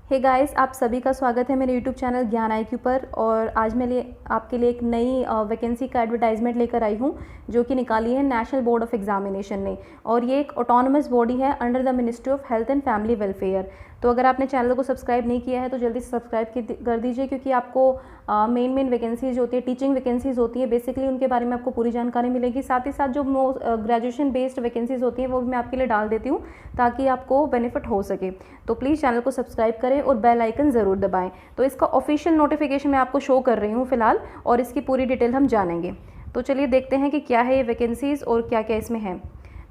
Hey guys, आप सभी का स्वागत है मेरे यूट्यूब चैनल ज्ञान IQ पर। और आज मैं आपके लिए एक नई वैकेंसी का एडवर्टाइजमेंट लेकर आई हूँ जो कि निकाली है नेशनल बोर्ड ऑफ एग्जामिनेशन ने। और ये एक ऑटोनमस बॉडी है under the ministry of health and family welfare. तो अगर आपने चैनल को सब्सक्राइब नहीं किया है तो जल्दी से सब्सक्राइब कर दीजिए, क्योंकि आपको मेन वैकेंसीज होती है, टीचिंग वैकेंसीज होती है, बेसिकली उनके बारे में आपको पूरी जानकारी मिलेगी। साथ ही साथ जो ग्रेजुएशन बेस्ड वैकेंसीज होती हैं वो भी मैं आपके लिए डाल देती हूँ ताकि आपको बेनिफिट हो सके। तो प्लीज़ चैनल को सब्सक्राइब करें और बेल आइकन ज़रूर दबाएं। तो इसका ऑफिशियल नोटिफिकेशन मैं आपको शो कर रही हूँ फ़िलहाल, और इसकी पूरी डिटेल हम जानेंगे। तो चलिए देखते हैं कि क्या है ये वैकेंसीज़ और क्या क्या इसमें है।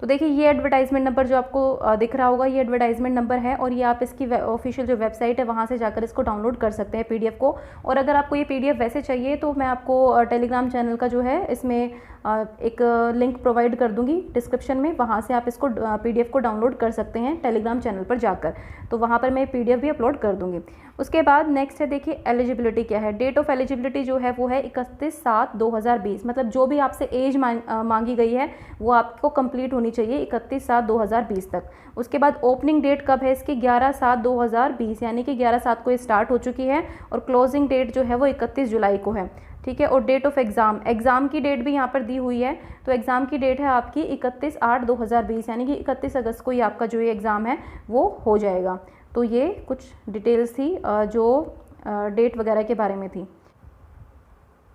तो देखिए, ये एडवर्टाइजमेंट नंबर जो आपको दिख रहा होगा, ये एडवर्टाइजमेंट नंबर है और ये आप इसकी ऑफिशियल जो वेबसाइट है वहाँ से जाकर इसको डाउनलोड कर सकते हैं PDF को। और अगर आपको ये PDF वैसे चाहिए तो मैं आपको टेलीग्राम चैनल का जो है इसमें एक लिंक प्रोवाइड कर दूंगी डिस्क्रिप्शन में, वहाँ से आप इसको PDF को डाउनलोड कर सकते हैं टेलीग्राम चैनल पर जाकर। तो वहाँ पर मैं PDF भी अपलोड कर दूंगी। उसके बाद नेक्स्ट है, देखिए एलिजिबिलिटी क्या है। डेट ऑफ एलिजिबिलिटी जो है वो है 31/7/2020, मतलब जो भी आपसे एज मांगी गई है वो आपको कंप्लीट होनी चाहिए 31/7/2020 तक। उसके बाद ओपनिंग डेट कब है इसकी, 11/7/2020, यानी कि 11/7 को ये स्टार्ट हो चुकी है और क्लोजिंग डेट जो है वो 31 जुलाई को है। ठीक है। और डेट ऑफ एग्ज़ाम की डेट भी यहाँ पर दी हुई है। तो एग्ज़ाम की डेट है आपकी 31/8/2020, यानी कि 31 अगस्त को ही आपका जो ये एग्ज़ाम है वो हो जाएगा। तो ये कुछ डिटेल्स थी जो डेट वगैरह के बारे में थी।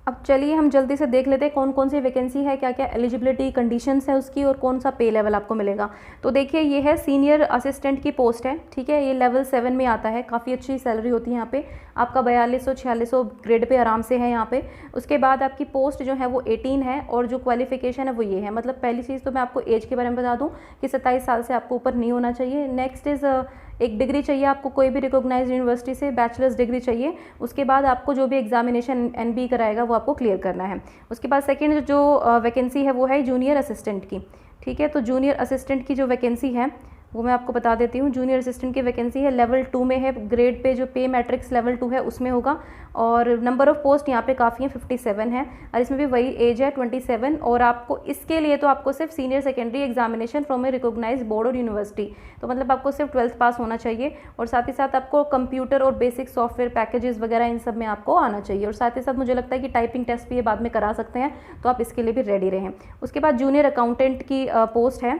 अब चलिए हम जल्दी से देख लेते हैं कौन कौन सी वैकेंसी है, क्या क्या एलिजिबिलिटी कंडीशंस है उसकी और कौन सा पे लेवल आपको मिलेगा। तो देखिए, ये है सीनियर असिस्टेंट की पोस्ट है। ठीक है, ये लेवल 7 में आता है, काफ़ी अच्छी सैलरी होती है यहाँ पे। आपका 4200-4600 ग्रेड पे आराम से है यहाँ पे। उसके बाद आपकी पोस्ट जो है वो 18 है और जो क्वालिफिकेशन है वो ये है। मतलब पहली चीज़ तो मैं आपको एज के बारे में बता दूँ कि 27 साल से आपको ऊपर नहीं होना चाहिए। नेक्स्ट इज़ एक डिग्री चाहिए आपको कोई भी रिकॉग्नाइज्ड यूनिवर्सिटी से, बैचलर्स डिग्री चाहिए। उसके बाद आपको जो भी एग्जामिनेशन NB कराएगा वो आपको क्लियर करना है। उसके बाद सेकंड जो वैकेंसी है वो है जूनियर असिस्टेंट की। ठीक है, तो जूनियर असिस्टेंट की जो वैकेंसी है वो मैं आपको बता देती हूँ। जूनियर असिस्टेंट की वैकेंसी है, लेवल 2 में है, ग्रेड पे जो पे मैट्रिक्स लेवल 2 है उसमें होगा। और नंबर ऑफ़ पोस्ट यहाँ पे काफ़ी है, 57 है, और इसमें भी वही एज है 27। और आपको इसके लिए तो आपको सिर्फ senior secondary examination from a recognised board और यूनिवर्सिटी, तो मतलब आपको सिर्फ 12th पास होना चाहिए। और साथ ही साथ आपको कंप्यूटर और बेसिक सॉफ्टवेयर पैकेजेस वगैरह इन सब में आपको आना चाहिए। और साथ ही साथ मुझे लगता है कि टाइपिंग टेस्ट भी ये बाद में करा सकते हैं, तो आप इसके लिए भी रेडी रहें। उसके बाद जूनियर अकाउंटेंट की पोस्ट है।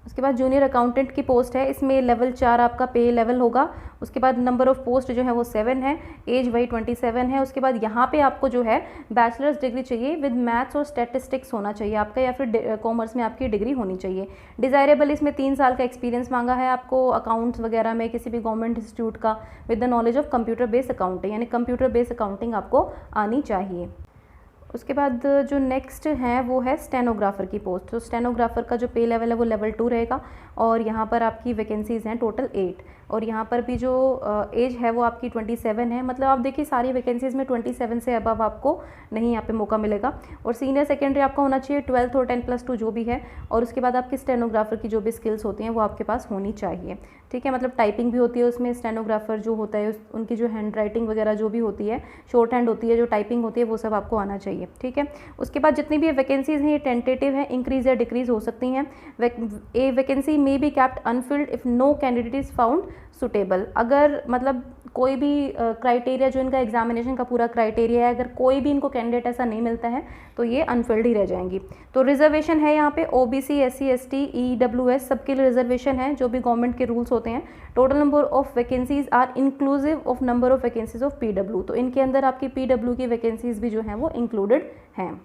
उसके बाद जूनियर अकाउंटेंट की पोस्ट है, इसमें लेवल 4 आपका पे लेवल होगा। उसके बाद नंबर ऑफ़ पोस्ट जो है वो 7 है, एज वही 27 है। उसके बाद यहाँ पे आपको जो है बैचलर्स डिग्री चाहिए विद मैथ्स और स्टैटिस्टिक्स होना चाहिए आपका, या फिर कॉमर्स में आपकी डिग्री होनी चाहिए। डिज़ायरेबल इसमें 3 साल का एक्सपीरियंस मांगा है आपको अकाउंट्स वगैरह में किसी भी गवर्नमेंट इंस्टीट्यूट का, with the knowledge of computer based accounting, यानी कंप्यूटर बेस्ड अकाउंटिंग आपको आनी चाहिए। उसके बाद जो नेक्स्ट है वो है स्टेनोग्राफर की पोस्ट। तो स्टेनोग्राफर का जो पे लेवल है वो लेवल 2 रहेगा। और यहाँ पर आपकी वैकेंसीज़ हैं टोटल 8। और यहाँ पर भी जो एज है वो आपकी 27 है। मतलब आप देखिए सारी वैकेंसीज़ में 27 से अबव आपको नहीं यहाँ पे मौका मिलेगा। और सीनियर सेकेंडरी आपका होना चाहिए 12th और 10+2 जो भी है। और उसके बाद आपकी स्टेनोग्राफर की जो भी स्किल्स होती हैं वो आपके पास होनी चाहिए। ठीक है, मतलब टाइपिंग भी होती है उसमें, स्टेनोग्राफर जो होता है उनकी जो हैंड राइटिंग वगैरह जो भी होती है, शॉर्ट हैंड होती है, जो टाइपिंग होती है, वो सब आपको आना चाहिए। ठीक है, उसके बाद जितनी भी वैकेंसीज़ हैं ये टेंटेटिव हैं, इंक्रीज या डिक्रीज हो सकती हैं। A vacancy may be kept unfilled if no candidate is found suitable. अगर मतलब कोई भी क्राइटेरिया जो इनका एग्जामिनेशन का पूरा क्राइटेरिया है, अगर कोई भी इनको कैंडिडेट ऐसा नहीं मिलता है तो ये अनफिल्ड ही रह जाएंगी। तो रिजर्वेशन है यहाँ पे OBC SC ST EWS सबके लिए रिजर्वेशन है, जो भी गवर्नमेंट के रूल्स होते हैं। Total number of vacancies are inclusive of number of vacancies of PW, तो इनके अंदर आपकी PW की वैकेंसीज भी जो हैं वो इंक्लूडेड हैं।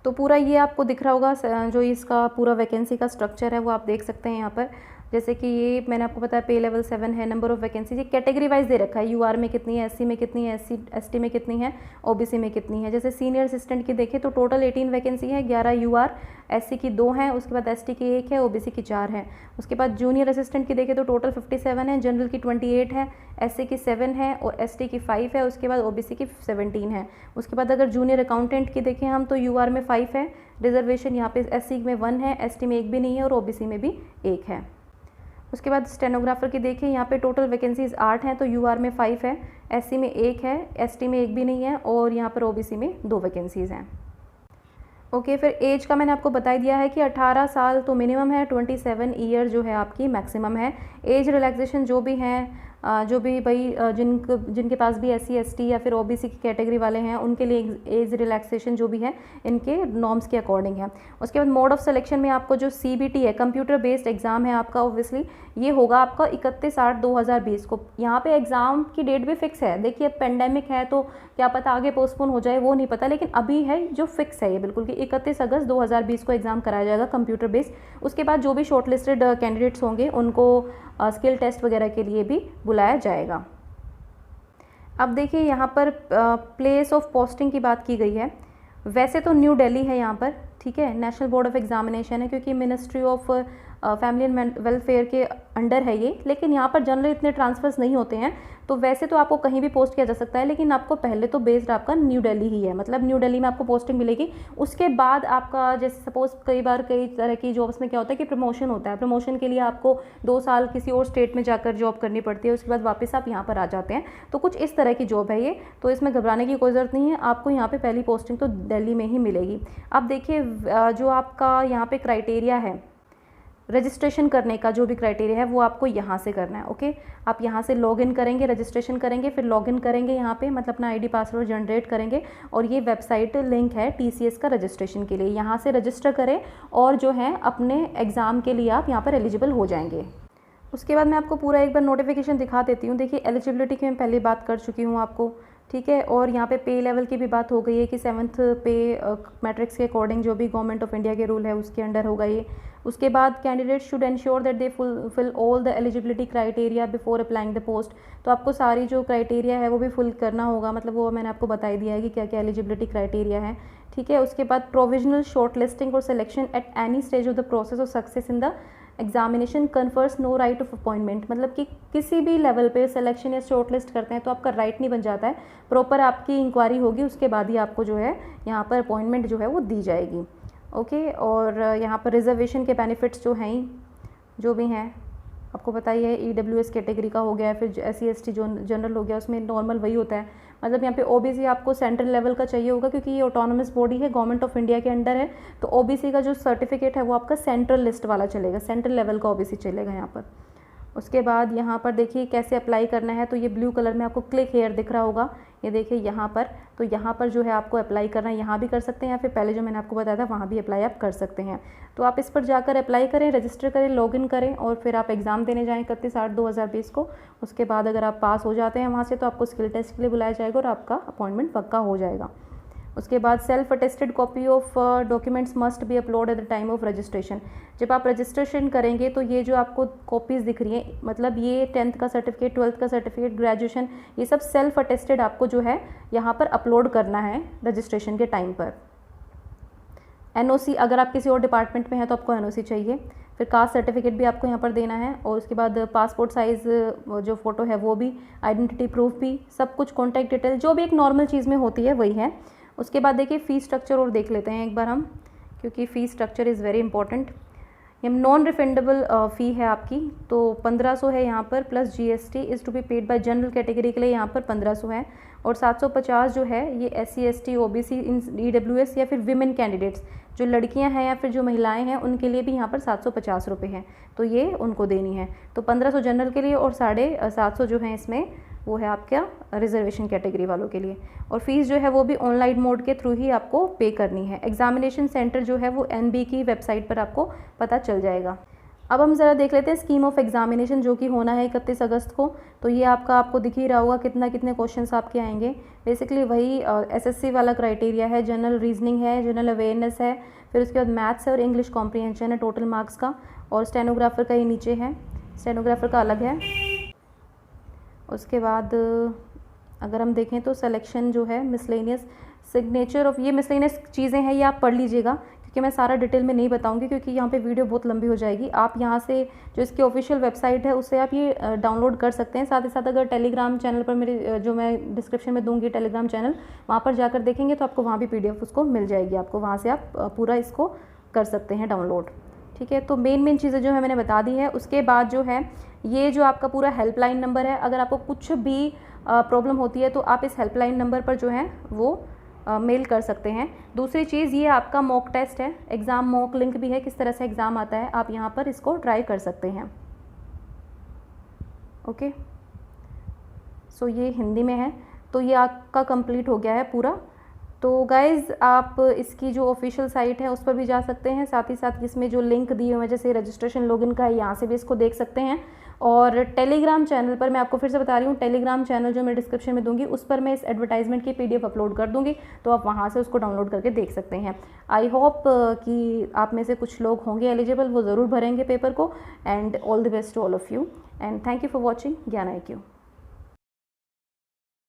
तो पूरा ये आपको दिख रहा होगा, जो इसका पूरा वैकेंसी का स्ट्रक्चर है वो आप देख सकते हैं यहाँ पर। जैसे कि ये मैंने आपको बताया पे लेवल 7 है, नंबर ऑफ़ वैकेंसी ये कैटेगरी वाइज दे रखा है, UR में कितनी है, SC में कितनी है, ST में कितनी है, OBC में कितनी है। जैसे सीनियर असिस्टेंट की देखें तो टोटल 18 वैकेंसी है, 11 UR, SC की 2 हैं, उसके बाद ST की 1 है, OBC की 4 है। उसके बाद जूनियर असिस्टेंट की देखें तो टोटल 57 है, जनरल की 28 है, SC की 7 है और ST की 5 है, उसके बाद OBC की 17 है। उसके बाद अगर जूनियर अकाउंटेंट की देखें हम तो UR में 5 है, रिजर्वेशन यहाँ पे SC में 1 है, ST में 1 भी नहीं है और OBC में भी 1 है। उसके बाद स्टेनोग्राफर की देखिए यहाँ पे टोटल वैकेंसीज 8 हैं, तो UR में 5 है, SC में 1 है, ST में 1 भी नहीं है और यहाँ पर OBC में 2 वैकेंसीज़ हैं। ओके, फिर एज का मैंने आपको बता ही दिया है कि 18 साल तो मिनिमम है, 27 ईयर जो है आपकी मैक्सिमम है। एज रिलैक्सेशन जो भी हैं, जो भी भाई जिनके पास भी SC ST या फिर OBC की कैटेगरी वाले हैं, उनके लिए एज रिलैक्सेशन जो भी है इनके नॉर्म्स के अकॉर्डिंग है। उसके बाद मोड ऑफ सिलेक्शन में आपको जो CBT है, कंप्यूटर बेस्ड एग्जाम है आपका, ऑब्वियसली ये होगा आपका 31/8/2020 को। यहाँ पे एग्ज़ाम की डेट भी फिक्स है। देखिए पेंडेमिक है तो क्या पता आगे पोस्टपोन हो जाए, वो नहीं पता, लेकिन अभी है जो फिक्स है ये बिल्कुल कि 31 अगस्त 2020 को एग्ज़ाम कराया जाएगा कंप्यूटर बेस्ड। उसके बाद जो भी शॉर्टलिस्टेड कैंडिडेट्स होंगे उनको स्किल टेस्ट वगैरह के लिए भी बुलाया जाएगा। अब देखिए यहाँ पर प्लेस ऑफ पोस्टिंग की बात की गई है। वैसे तो न्यू दिल्ली है यहाँ पर, ठीक है, नेशनल बोर्ड ऑफ एग्जामिनेशन है क्योंकि ministry of family and welfare के अंडर है ये, लेकिन यहाँ पर जनरली इतने ट्रांसफ़र्स नहीं होते हैं, तो वैसे तो आपको कहीं भी पोस्ट किया जा सकता है, लेकिन आपको पहले तो बेस्ड आपका न्यू दिल्ली ही है, मतलब न्यू दिल्ली में आपको पोस्टिंग मिलेगी। उसके बाद आपका जैसे सपोज कई बार कई तरह की जॉब्स में क्या होता है कि प्रमोशन होता है, प्रमोशन के लिए आपको 2 साल किसी और स्टेट में जाकर जॉब करनी पड़ती है, उसके बाद वापस आप यहाँ पर आ जाते हैं। तो कुछ इस तरह की जॉब है ये, तो इसमें घबराने की कोई ज़रूरत नहीं है, आपको यहाँ पर पहली पोस्टिंग तो दिल्ली में ही मिलेगी। अब देखिए जो आपका यहाँ पर क्राइटेरिया है रजिस्ट्रेशन करने का, जो भी क्राइटेरिया है वो आपको यहाँ से करना है। ओके, आप यहाँ से लॉगिन करेंगे, रजिस्ट्रेशन करेंगे, फिर लॉगिन करेंगे यहाँ पे, मतलब अपना ID पासवर्ड जनरेट करेंगे और ये वेबसाइट लिंक है TCS का रजिस्ट्रेशन के लिए, यहाँ से रजिस्टर करें और जो है अपने एग्ज़ाम के लिए आप यहाँ पर एलिजिबल हो जाएंगे। उसके बाद मैं आपको पूरा एक बार नोटिफिकेशन दिखा देती हूँ। देखिए एलिजिबिलिटी की मैं पहले बात कर चुकी हूँ आपको, ठीक है, और यहाँ पे पे लेवल की भी बात हो गई है कि 7th पे मैट्रिक्स के अकॉर्डिंग जो भी गवर्नमेंट ऑफ इंडिया के रूल है उसके अंडर होगा ये। उसके बाद candidate should ensure that they fulfil all the eligibility criteria before applying the post, तो आपको सारी जो क्राइटेरिया है वो भी फुल करना होगा, मतलब वो मैंने आपको बता ही दिया है कि क्या क्या एलिजिबिलिटी क्राइटेरिया है, ठीक है। उसके बाद प्रोविजनल शॉर्ट लिस्टिंग और selection at any stage of the process of success in the examination confers no right of appointment, मतलब कि किसी भी लेवल पे सिलेक्शन या शॉर्ट लिस्ट करते हैं तो आपका राइट नहीं बन जाता है, प्रॉपर आपकी इंक्वायरी होगी, उसके बाद ही आपको जो है यहाँ पर अपॉइंटमेंट जो है वो दी जाएगी। ओके, और यहाँ पर रिजर्वेशन के बेनिफिट्स जो हैं जो भी हैं आपको बताइए, EWS कैटेगरी का हो गया, फिर SC ST जो जनरल हो गया, उसमें नॉर्मल वही होता है, मतलब यहाँ पे OBC आपको सेंट्रल लेवल का चाहिए होगा क्योंकि ये ऑटोनोमस बॉडी है, गवर्नमेंट ऑफ इंडिया के अंडर है, तो OBC का जो सर्टिफिकेट है वो आपका सेंट्रल लिस्ट वाला चलेगा, सेंट्रल लेवल का OBC चलेगा यहाँ पर। उसके बाद यहाँ पर देखिए कैसे अप्लाई करना है, तो ये ब्लू कलर में आपको क्लिक हेयर दिख रहा होगा, ये देखिए यहाँ पर, तो यहाँ पर जो है आपको अप्लाई करना है, यहाँ भी कर सकते हैं या फिर पहले जो मैंने आपको बताया था वहाँ भी अप्लाई आप कर सकते हैं। तो आप इस पर जाकर अप्लाई करें, रजिस्टर करें, लॉगिन करें और फिर आप एग्ज़ाम देने जाएँ 31/8/2020 को। उसके बाद अगर आप पास हो जाते हैं वहाँ से तो आपको स्किल टेस्ट के लिए बुलाया जाएगा और आपका अपॉइंटमेंट पक्का हो जाएगा। उसके बाद self attested copy of documents must be upload at the time of registration, जब आप रजिस्ट्रेशन करेंगे तो ये जो आपको कॉपीज़ दिख रही हैं, मतलब ये 10th का सर्टिफिकेट, 12th का सर्टिफिकेट, ग्रेजुएशन, ये सब सेल्फ अटेस्टेड आपको जो है यहाँ पर अपलोड करना है रजिस्ट्रेशन के टाइम पर। NOC, अगर आप किसी और डिपार्टमेंट में हैं तो आपको NOC चाहिए, फिर कास्ट सर्टिफिकेट भी आपको यहाँ पर देना है और उसके बाद पासपोर्ट साइज़ जो फ़ोटो है वो भी, आइडेंटिटी प्रूफ भी, सब कुछ, कॉन्टैक्ट डिटेल जो भी एक नॉर्मल चीज़ में होती है वही है। उसके बाद देखिए फ़ीस स्ट्रक्चर और देख लेते हैं एक बार हम, क्योंकि fees structure is very important. ये नॉन रिफंडेबल फ़ी है आपकी, तो 1500 है यहाँ पर, plus GST is to be paid by general category के लिए यहाँ पर 1500 है, और 750 जो है ये SC ST OBC EWS या फिर विमेन कैंडिडेट्स, जो लड़कियां हैं या फिर जो महिलाएं हैं उनके लिए भी यहाँ पर 750 रुपये हैं, तो ये उनको देनी है। तो 1500 जनरल के लिए और 750 जो है इसमें वो है आपका रिजर्वेशन कैटेगरी वालों के लिए, और फीस जो है वो भी ऑनलाइन मोड के थ्रू ही आपको पे करनी है। एग्जामिनेशन सेंटर जो है वो NB की वेबसाइट पर आपको पता चल जाएगा। अब हम ज़रा देख लेते हैं स्कीम ऑफ एग्जामिनेशन जो कि होना है 31 अगस्त को, तो ये आपको दिख ही रहा होगा कितने क्वेश्चंस आपके आएंगे। बेसिकली वही SSC वाला क्राइटेरिया है, जनरल रीजनिंग है, जनरल अवेयरनेस है, फिर उसके बाद मैथ्स है और इंग्लिश कॉम्प्रीहेंशन है टोटल मार्क्स का, और स्टेनोग्राफर का ये नीचे है, स्टेनोग्राफर का अलग है। उसके बाद अगर हम देखें तो सिलेक्शन जो है, मिसलेनियस, सिग्नेचर ऑफ, ये मिसलेनियस चीज़ें हैं, ये आप पढ़ लीजिएगा क्योंकि मैं सारा डिटेल में नहीं बताऊंगी क्योंकि यहाँ पे वीडियो बहुत लंबी हो जाएगी। आप यहाँ से जो इसकी ऑफिशियल वेबसाइट है उससे आप ये डाउनलोड कर सकते हैं। साथ ही साथ अगर टेलीग्राम चैनल पर मेरे जो मैं डिस्क्रिप्शन में दूंगी टेलीग्राम चैनल, वहाँ पर जाकर देखेंगे तो आपको वहाँ भी PDF उसको मिल जाएगी, आपको वहाँ से आप पूरा इसको कर सकते हैं डाउनलोड, ठीक है। तो मेन चीज़ें जो है मैंने बता दी है। उसके बाद जो है ये जो आपका पूरा हेल्पलाइन नंबर है, अगर आपको कुछ भी प्रॉब्लम होती है तो आप इस हेल्पलाइन नंबर पर जो है वो मेल कर सकते हैं। दूसरी चीज़, ये आपका मॉक टेस्ट है, एग्ज़ाम मॉक लिंक भी है, किस तरह से एग्ज़ाम आता है आप यहाँ पर इसको ट्राई कर सकते हैं। ओके, सो ये हिंदी में है, तो ये आपका कंप्लीट हो गया है पूरा। तो गाइज़ आप इसकी जो ऑफिशियल साइट है उस पर भी जा सकते हैं, साथ ही साथ इसमें जो लिंक दिए हुए जैसे रजिस्ट्रेशन लॉगिन का है, यहाँ से भी इसको देख सकते हैं। और टेलीग्राम चैनल पर मैं आपको फिर से बता रही हूँ, टेलीग्राम चैनल जो मैं डिस्क्रिप्शन में दूंगी उस पर मैं इस एडवर्टाइजमेंट की PDF अपलोड कर दूंगी, तो आप वहाँ से उसको डाउनलोड करके देख सकते हैं। आई होप कि आप में से कुछ लोग होंगे एलिजिबल, वो ज़रूर भरेंगे पेपर को। And all the best to all of you, and thank you for watching Gyan IQ।